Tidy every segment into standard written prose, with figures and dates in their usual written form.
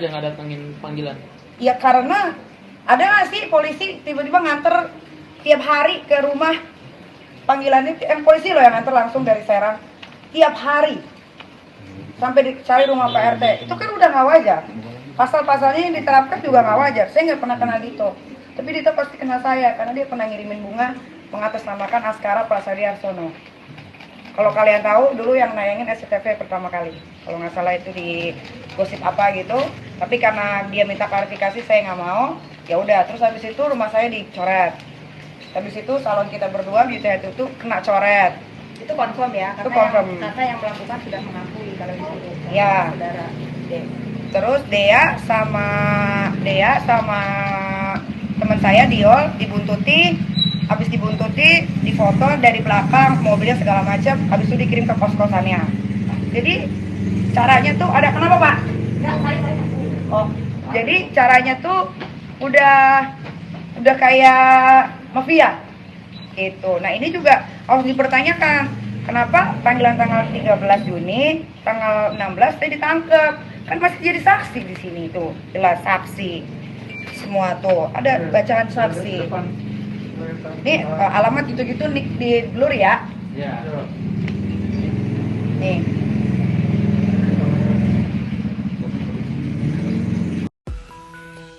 Yang nggak datengin panggilan? Ya karena ada nggak sih polisi tiba-tiba nganter tiap hari ke rumah panggilannya, polisi loh yang nganter langsung dari Serang tiap hari sampai dicari rumah Pak RT. Itu kan udah nggak wajar. Pasal-pasalnya yang diterapkan juga nggak wajar. Saya nggak pernah kenal Dito, tapi Dito pasti kenal saya karena dia pernah ngirimin bunga mengatasnamakan Askara Prasadi Arsono. Kalau kalian tahu dulu yang nayangin SCTV pertama kali, kalau nggak salah itu di gosip apa gitu. Tapi karena dia minta klarifikasi saya nggak mau. Ya udah, terus habis itu rumah saya dicoret. Habis itu salon kita berdua di itu kena coret. Itu confirm ya, Itu confirm. Karena yang melakukan sudah mengakui kalau di situ. Ya. Saudara. Terus Dea sama teman saya Diol dibuntuti. Habis dibuntuti, difoto dari belakang mobilnya segala macam. Habis itu dikirim ke kos-kosannya. Jadi caranya tuh ada kenapa Pak? Oh, jadi caranya tuh udah kayak mafia gitu. Nah ini juga harus dipertanyakan, kenapa panggilan tanggal 13 Juni, tanggal 16 saya ditangkap, kan masih jadi saksi di sini tuh, jelas saksi semua tuh, ada bacaan saksi. Ini alamat gitu-gitu di blur ya. Ya. Nih.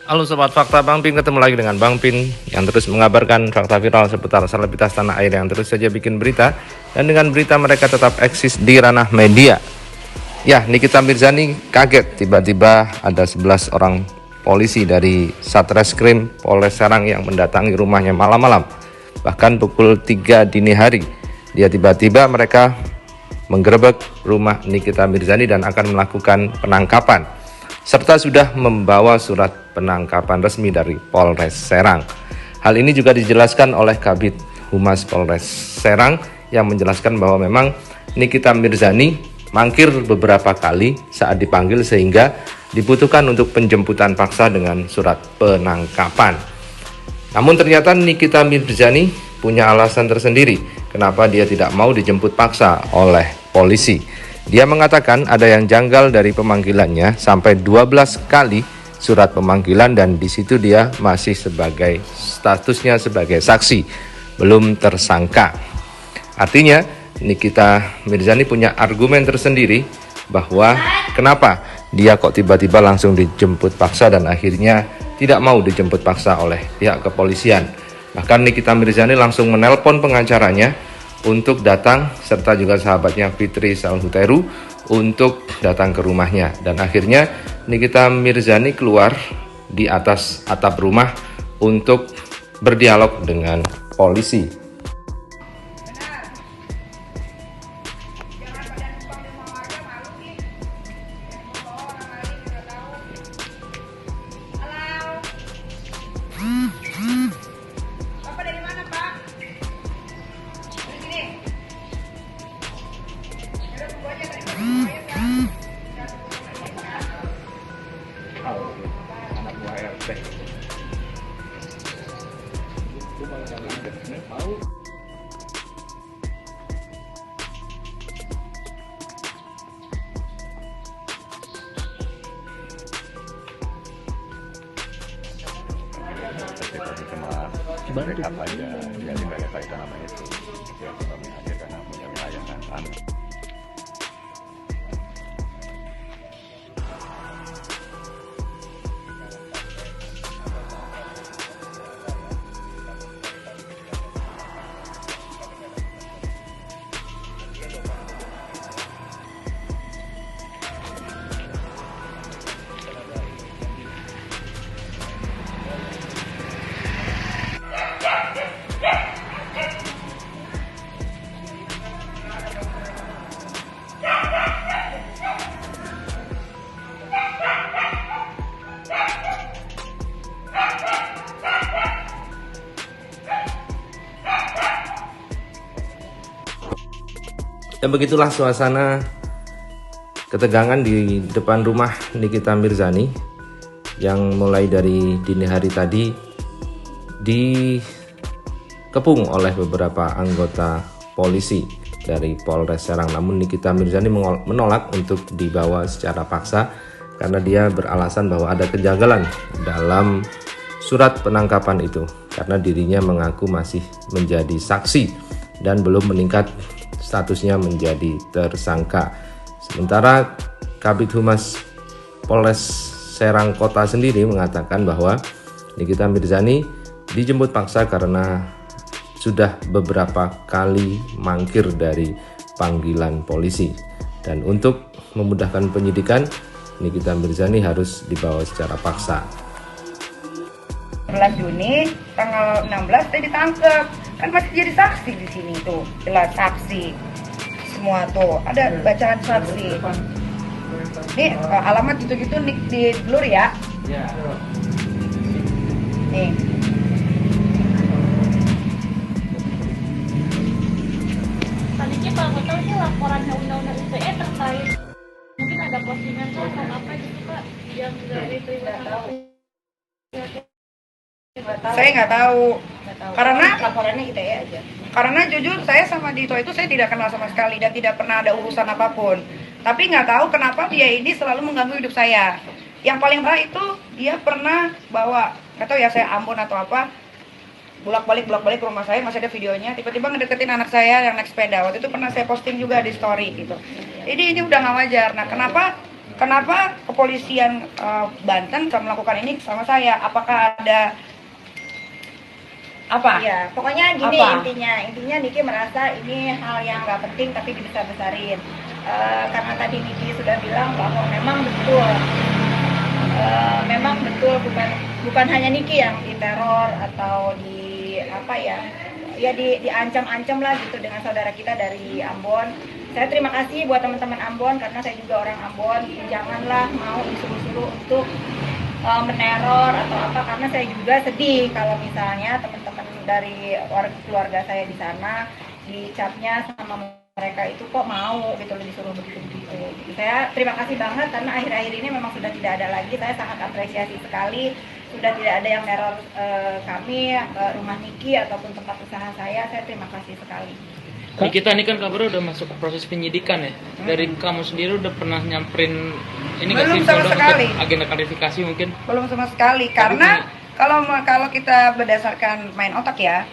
Halo Sobat Fakta, Bang Pin ketemu lagi dengan Bang Pin yang terus mengabarkan fakta viral seputar selebritas tanah air yang terus saja bikin berita, dan dengan berita mereka tetap eksis di ranah media. Ya, Nikita Mirzani kaget tiba-tiba ada 11 orang polisi dari Satreskrim Polres Serang yang mendatangi rumahnya malam-malam. Bahkan pukul 3 dini hari, dia tiba-tiba mereka menggerebek rumah Nikita Mirzani dan akan melakukan penangkapan, serta sudah membawa surat penangkapan resmi dari Polres Serang. Hal ini juga dijelaskan oleh Kabid Humas Polres Serang yang menjelaskan bahwa memang Nikita Mirzani mangkir beberapa kali saat dipanggil sehingga dibutuhkan untuk penjemputan paksa dengan surat penangkapan. Namun ternyata Nikita Mirzani punya alasan tersendiri kenapa dia tidak mau dijemput paksa oleh polisi. Dia mengatakan ada yang janggal dari pemanggilannya sampai 12 kali surat pemanggilan, dan di situ dia masih sebagai statusnya sebagai saksi, belum tersangka. Artinya Nikita Mirzani punya argumen tersendiri bahwa kenapa dia kok tiba-tiba langsung dijemput paksa dan akhirnya tidak mau dijemput paksa oleh pihak kepolisian. Bahkan Nikita Mirzani langsung menelpon pengacaranya untuk datang, serta juga sahabatnya Fitri Salhuteru untuk datang ke rumahnya. Dan akhirnya Nikita Mirzani keluar di atas atap rumah untuk berdialog dengan polisi. Anak buah RT. Cuma backup aja, ya di-verify nama itu. Ya kita menghadirkan punya layanan. Dan begitulah suasana ketegangan di depan rumah Nikita Mirzani yang mulai dari dini hari tadi dikepung oleh beberapa anggota polisi dari Polres Serang. Namun Nikita Mirzani menolak untuk dibawa secara paksa karena dia beralasan bahwa ada kejanggalan dalam surat penangkapan itu karena dirinya mengaku masih menjadi saksi dan belum meningkat statusnya menjadi tersangka. Sementara Kabid Humas Polres Serang Kota sendiri mengatakan bahwa Nikita Mirzani dijemput paksa karena sudah beberapa kali mangkir dari panggilan polisi. Dan untuk memudahkan penyidikan, Nikita Mirzani harus dibawa secara paksa. 11 Juni tanggal 16 saya ditangkap, kan masih jadi saksi di sini tuh, jelas saksi semua tuh ada bacaan saksi. Nih alamat gitu-gitu di blur ya. Nih. Tadinya kalau nggak tahu ini laporannya undang-undang ITE terkait mungkin ada postingan atau apa gitu Kak yang dari terima Saya nggak tahu. Karena laporannya ITE aja. Karena jujur saya sama Dito itu saya tidak kenal sama sekali dan tidak pernah ada urusan apapun. Tapi nggak tahu kenapa dia ini selalu mengganggu hidup saya. Yang paling parah itu dia pernah bawa, nggak tahu ya saya Ambon atau apa, bolak-balik ke rumah saya, masih ada videonya. Tiba-tiba ngedeketin anak saya yang naik sepeda. Waktu itu pernah saya posting juga di story gitu. Jadi ini udah nggak wajar. Nah kenapa kepolisian Banten telah melakukan ini sama saya? Apakah ada apa? Iya, pokoknya gini Apa? intinya Niki merasa ini hal yang nggak penting tapi dibesar-besarin. Karena tadi Niki sudah bilang bahwa memang betul bukan hanya Niki yang diteror atau diancam-ancam lah gitu dengan saudara kita dari Ambon. Saya terima kasih buat teman-teman Ambon karena saya juga orang Ambon. Janganlah mau disuruh-suruh untuk meneror atau apa, karena saya juga sedih kalau misalnya teman-teman dari keluarga saya di sana dicapnya sama mereka itu kok mau gitu disuruh begitu. Saya terima kasih banget karena akhir-akhir ini memang sudah tidak ada lagi. Saya sangat apresiasi sekali sudah tidak ada yang neror kami, rumah Niki ataupun tempat usaha saya terima kasih sekali. Kita ini kan kabarnya udah masuk ke proses penyidikan ya. Dari kamu sendiri udah pernah nyamperin ini nggak Belum sih sama Polda sekali. untuk agenda klarifikasi mungkin? Belum sama sekali karena kalau kita berdasarkan main otak ya,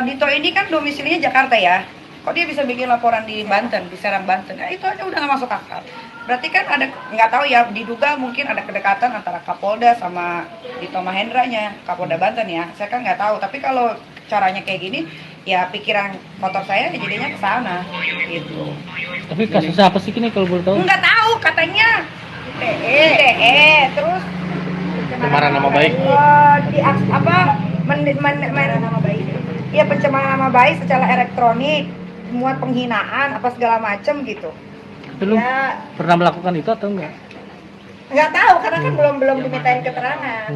Dito ini kan domisilinya Jakarta ya. Kok dia bisa bikin laporan di Banten, di Serang Banten? Nah, itu aja udah nggak masuk akal. Berarti kan ada, nggak tahu ya, diduga mungkin ada kedekatan antara Kapolda sama Dito Mahendranya, Kapolda Banten ya. Saya kan nggak tahu. Tapi kalau caranya kayak gini, ya pikiran kotor saya jadinya ke sana gitu. Tapi kasusnya apa sih ini kalau boleh tahu? Nggak tahu katanya ITE terus Pencemaran nama baik. Pencemaran nama baik. Iya, pencemaran nama baik secara elektronik, muat penghinaan apa segala macam gitu. Belum Ya, pernah melakukan itu atau enggak? nggak tahu karena kan belum dimintain keterangan.